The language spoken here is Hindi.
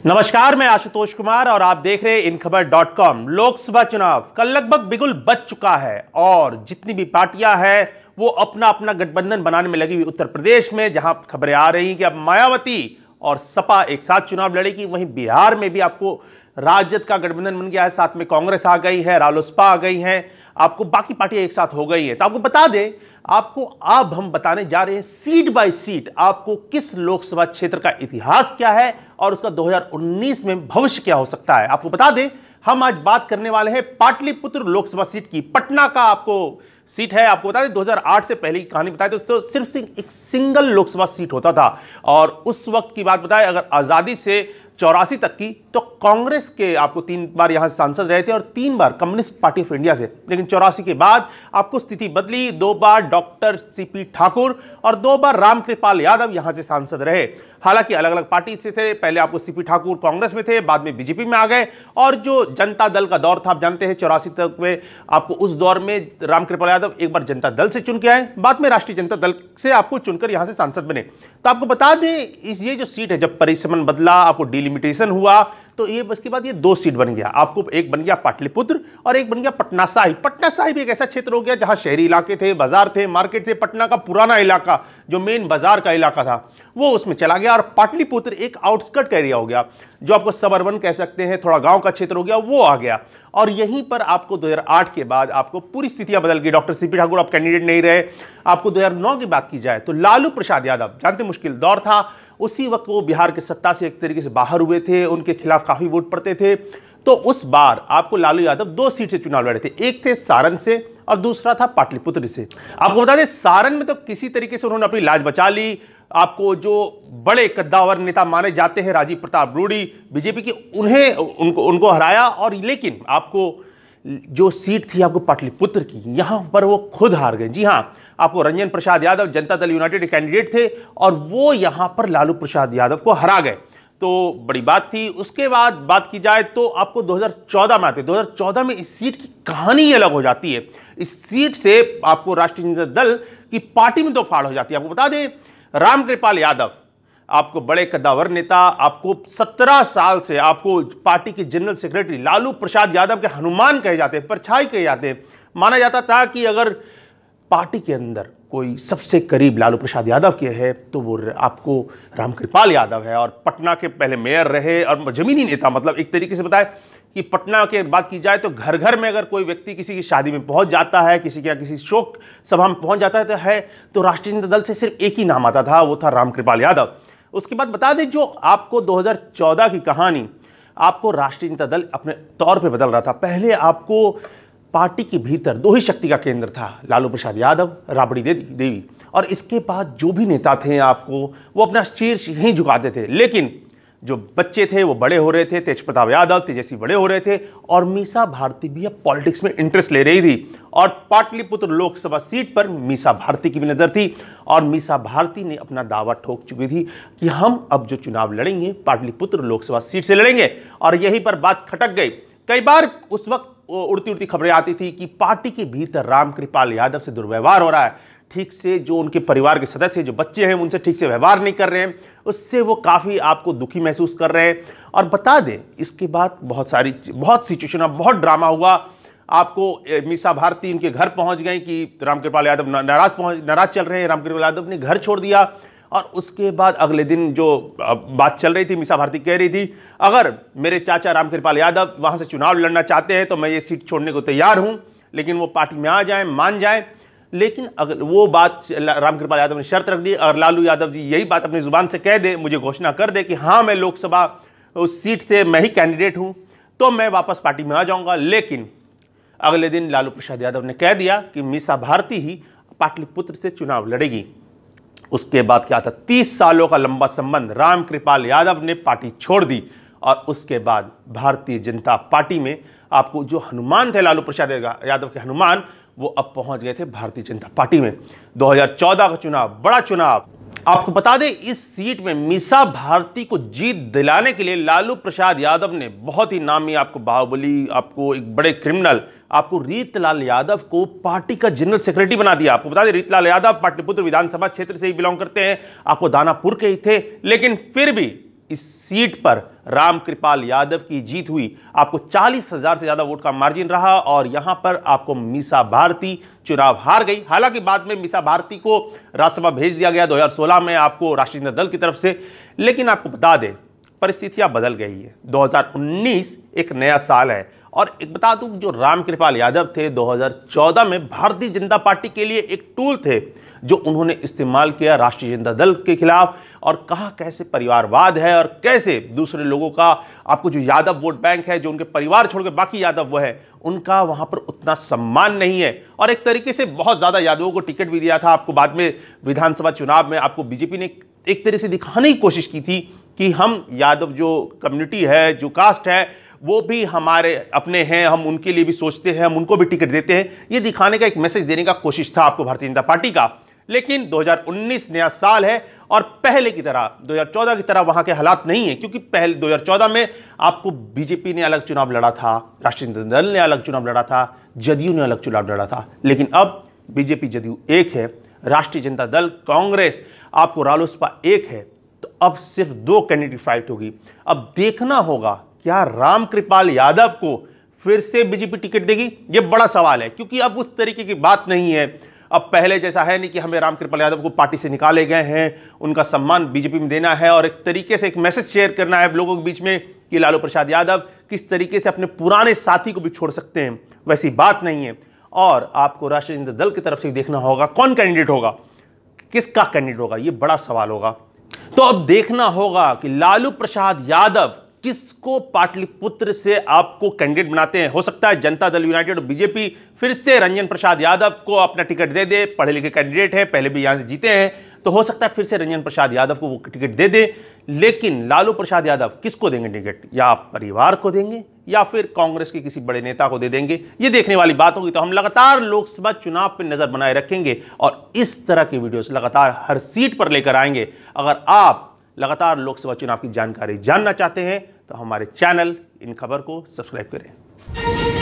नमस्कार, मैं आशुतोष कुमार और आप देख रहे हैं InKhabar.com। लोकसभा चुनाव कल लगभग बिगुल बज चुका है और जितनी भी पार्टियां हैं वो अपना अपना गठबंधन बनाने में लगी हुई। उत्तर प्रदेश में जहां खबरें आ रही हैं कि अब मायावती और सपा एक साथ चुनाव लड़ेगी, वहीं बिहार में भी आपको राजद का गठबंधन बन गया है, साथ में कांग्रेस आ गई है, रालोसपा आ गई है, आपको बाकी पार्टियां एक साथ हो गई है। तो आपको बता दें, आपको अब हम बताने जा रहे हैं सीट बाय सीट आपको किस लोकसभा क्षेत्र का इतिहास क्या है और उसका 2019 में भविष्य क्या हो सकता है। आपको बता दें, हम आज बात करने वाले हैं पाटलिपुत्र लोकसभा सीट की। पटना का आपको सीट है। आपको बता दें 2008 से पहले की कहानी बताएं तो सिर्फ एक सिंगल लोकसभा सीट होता था और उस वक्त की बात बताएं, अगर आजादी से 84 तक की तो कांग्रेस के आपको 3 बार यहां से सांसद रहे थे और 3 बार कम्युनिस्ट पार्टी ऑफ इंडिया से। लेकिन 84 के बाद आपको स्थिति बदली, 2 बार डॉक्टर सीपी ठाकुर और 2 बार रामकृपाल यादव यहां से सांसद रहे। हालांकि अलग अलग पार्टी से थे, पहले आपको सीपी ठाकुर कांग्रेस में थे, बाद में बीजेपी में आ गए। और जो जनता दल का दौर था, आप जानते हैं 84 तक में आपको उस दौर में रामकृपाल यादव एक बार जनता दल से चुन के आए, बाद में राष्ट्रीय जनता दल से आपको चुनकर यहां से सांसद बने। तो आपको बता दें, ये जो सीट है, जब परिसमन बदला, आपको डिलिमिटेशन हुआ, तो ये उसके बाद ये 2 सीट बन गया। आपको एक बन गया पाटलिपुत्र और एक बन गया पटना साहिब। पटना साहिब एक ऐसा क्षेत्र हो गया जहां शहरी इलाके थे, बाजार थे, मार्केट थे। पटना का पुराना इलाका जो मेन बाजार का इलाका था वो उसमें चला गया और पाटलिपुत्र एक आउटस्कर्ट का एरिया हो गया, जो आपको सबअर्बन कह सकते हैं, थोड़ा गांव का क्षेत्र हो गया, वो आ गया। और यहीं पर आपको 2008 के बाद आपको पूरी स्थितियां बदल गई। डॉक्टर सीपी ठाकुर अब कैंडिडेट नहीं रहे। आपको 2009 की बात की जाए तो लालू प्रसाद यादव, जानते मुश्किल दौर था, उसी वक्त वो बिहार के सत्ता से एक तरीके से बाहर हुए थे, उनके खिलाफ काफी वोट पड़ते थे। तो उस बार आपको लालू यादव 2 सीट से चुनाव लड़े थे, एक थे सारण से और दूसरा था पाटलिपुत्र से। आपको बता दें, सारण में तो किसी तरीके से उन्होंने अपनी लाज बचा ली। आपको जो बड़े कद्दावर नेता माने जाते हैं, राजीव प्रताप रूडी बीजेपी की, उनको हराया। और लेकिन आपको जो सीट थी आपको पाटलिपुत्र की, यहां पर वो खुद हार गए। जी हां, आपको रंजन प्रसाद यादव जनता दल यूनाइटेड कैंडिडेट थे और वो यहां पर लालू प्रसाद यादव को हरा गए। तो बड़ी बात थी। उसके बाद बात की जाए तो आपको 2014 में आते, 2014 में इस सीट की कहानी अलग हो जाती है। इस सीट से आपको राष्ट्रीय जनता दल की पार्टी में 2 फाड़ हो जाती है। आपको बता दें, रामकृपाल यादव आपको बड़े कद्दावर नेता, आपको 17 साल से आपको पार्टी के जनरल सेक्रेटरी, लालू प्रसाद यादव के हनुमान कहे जाते हैं, परछाई कहे जाते हैं। माना जाता था कि अगर पार्टी के अंदर कोई सबसे करीब लालू प्रसाद यादव के है तो वो आपको रामकृपाल यादव है। और पटना के पहले मेयर रहे और जमीनी नेता, मतलब एक तरीके से बताए कि पटना के बात की जाए तो घर घर में अगर कोई व्यक्ति किसी की शादी में पहुंच जाता है, किसी के किसी शोक सभा में पहुंच जाता है तो राष्ट्रीय जनता दल से सिर्फ एक ही नाम आता था, वो था रामकृपाल यादव। उसके बाद बता दें, जो आपको 2014 की कहानी, आपको राष्ट्रीय जनता दल अपने तौर पे बदल रहा था। पहले आपको पार्टी के भीतर 2 ही शक्ति का केंद्र था, लालू प्रसाद यादव, राबड़ी देवी। और इसके बाद जो भी नेता थे आपको वो अपना शीर्ष यहीं झुकाते थे। लेकिन जो बच्चे थे वो बड़े हो रहे थे, तेज प्रताप यादव, तेजस्वी बड़े हो रहे थे और मीसा भारती भी अब पॉलिटिक्स में इंटरेस्ट ले रही थी। और पाटलिपुत्र लोकसभा सीट पर मीसा भारती की भी नजर थी और मीसा भारती ने अपना दावा ठोक चुकी थी कि हम अब जो चुनाव लड़ेंगे पाटलिपुत्र लोकसभा सीट से लड़ेंगे। और यहीं पर बात खटक गई। कई बार उस वक्त उड़ती उड़ती खबरें आती थी कि पार्टी के भीतर रामकृपाल यादव से दुर्व्यवहार हो रहा है, ठीक से जो उनके परिवार के सदस्य, जो बच्चे हैं, उनसे ठीक से व्यवहार नहीं कर रहे हैं, उससे वो काफ़ी आपको दुखी महसूस कर रहे हैं। और बता दें, इसके बाद बहुत सिचुएशन, बहुत ड्रामा हुआ। आपको मीसा भारती उनके घर पहुंच गई कि रामकृपाल यादव नाराज चल रहे हैं, रामकृपाल यादव ने घर छोड़ दिया। और उसके बाद अगले दिन जो बात चल रही थी, मीसा भारती कह रही थी, अगर मेरे चाचा रामकृपाल यादव वहां से चुनाव लड़ना चाहते हैं तो मैं ये सीट छोड़ने को तैयार हूं, लेकिन वो पार्टी में आ जाए, मान जाए। लेकिन अगर वो बात रामकृपाल यादव ने शर्त रख दी, अगर लालू यादव जी यही बात अपनी जुबान से कह दे, मुझे घोषणा कर दे कि हाँ मैं लोकसभा उस सीट से मैं ही कैंडिडेट हूं, तो मैं वापस पार्टी में आ जाऊंगा। लेकिन अगले दिन लालू प्रसाद यादव ने कह दिया कि मीसा भारती ही पाटलिपुत्र से चुनाव लड़ेगी। उसके बाद क्या था, 30 सालों का लंबा संबंध, रामकृपाल यादव ने पार्टी छोड़ दी और उसके बाद भारतीय जनता पार्टी में आपको जो हनुमान थे लालू प्रसाद यादव के हनुमान, वो अब पहुंच गए थे भारतीय जनता पार्टी में। 2014 का चुनाव, बड़ा चुनाव। आपको बता दें, इस सीट में मीसा भारती को जीत दिलाने के लिए लालू प्रसाद यादव ने बहुत ही नामी, आपको बाहुबली, आपको एक बड़े क्रिमिनल, आपको रीतलाल यादव को पार्टी का जनरल सेक्रेटरी बना दिया। आपको बता दें, रीतलाल यादव पाटलिपुत्र विधानसभा क्षेत्र से ही बिलोंग करते हैं, आपको दानापुर के ही थे, लेकिन फिर भी इस सीट पर रामकृपाल यादव की जीत हुई। आपको 40,000 से ज्यादा वोट का मार्जिन रहा और यहां पर आपको मीसा भारती चुनाव हार गई। हालांकि बाद में मीसा भारती को राज्यसभा भेज दिया गया 2016 में आपको राष्ट्रीय जनता दल की तरफ से। लेकिन आपको बता दें, परिस्थितियां बदल गई है। 2019 एक नया साल है और एक बता दूं, जो रामकृपाल यादव थे 2014 में भारतीय जनता पार्टी के लिए एक टूल थे जो उन्होंने इस्तेमाल किया राष्ट्रीय जनता दल के खिलाफ, और कहा कैसे परिवारवाद है और कैसे दूसरे लोगों का, आपको जो यादव वोट बैंक है, जो उनके परिवार छोड़ के बाकी यादव वो है, उनका वहां पर उतना सम्मान नहीं है। और एक तरीके से बहुत ज्यादा यादवों को टिकट भी दिया था। आपको बाद में विधानसभा चुनाव में आपको बीजेपी ने एक तरीके से दिखाने की कोशिश की थी कि हम यादव जो कम्युनिटी है, जो कास्ट है, वो भी हमारे अपने हैं, हम उनके लिए भी सोचते हैं, हम उनको भी टिकट देते हैं। ये दिखाने का एक मैसेज देने का कोशिश था आपको भारतीय जनता पार्टी का। लेकिन 2019 नया साल है और पहले की तरह 2014 की तरह वहां के हालात नहीं है, क्योंकि पहले 2014 में आपको बीजेपी ने अलग चुनाव लड़ा था, राष्ट्रीय जनता दल ने अलग चुनाव लड़ा था, जदयू ने अलग चुनाव लड़ा था। लेकिन अब बीजेपी जदयू एक है, राष्ट्रीय जनता दल कांग्रेस आपको रालोसपा एक है। तो अब सिर्फ 2 कैंडिडेट फाइट होगी। अब देखना होगा क्या रामकृपाल यादव को फिर से बीजेपी टिकट देगी, यह बड़ा सवाल है। क्योंकि अब उस तरीके की बात नहीं है, अब पहले जैसा है नहीं कि हमें रामकृपाल यादव को पार्टी से निकाले गए हैं, उनका सम्मान बीजेपी में देना है और एक तरीके से एक मैसेज शेयर करना है लोगों के बीच में कि लालू प्रसाद यादव किस तरीके से अपने पुराने साथी को भी छोड़ सकते हैं। वैसी बात नहीं है। और आपको राष्ट्रीय जनता दल की तरफ से देखना होगा कौन कैंडिडेट होगा, किसका कैंडिडेट होगा, यह बड़ा सवाल होगा। तो अब देखना होगा कि लालू प्रसाद यादव किसको पाटलिपुत्र से आपको कैंडिडेट बनाते हैं। हो सकता है जनता दल यूनाइटेड और बीजेपी फिर से रंजन प्रसाद यादव को अपना टिकट दे दे, पढ़े लिखे कैंडिडेट है, पहले भी यहां से जीते हैं, तो हो सकता है फिर से रंजन प्रसाद यादव को वो टिकट दे दे। लेकिन लालू प्रसाद यादव किसको देंगे टिकट, या परिवार को देंगे या फिर कांग्रेस के किसी बड़े नेता को दे देंगे, ये देखने वाली बात होगी। तो हम लगातार लोकसभा चुनाव पर नजर बनाए रखेंगे और इस तरह की वीडियोस लगातार हर सीट पर लेकर आएंगे। अगर आप लगातार लोकसभा चुनाव की जानकारी जानना चाहते हैं तो हमारे चैनल इन खबर को सब्सक्राइब करें।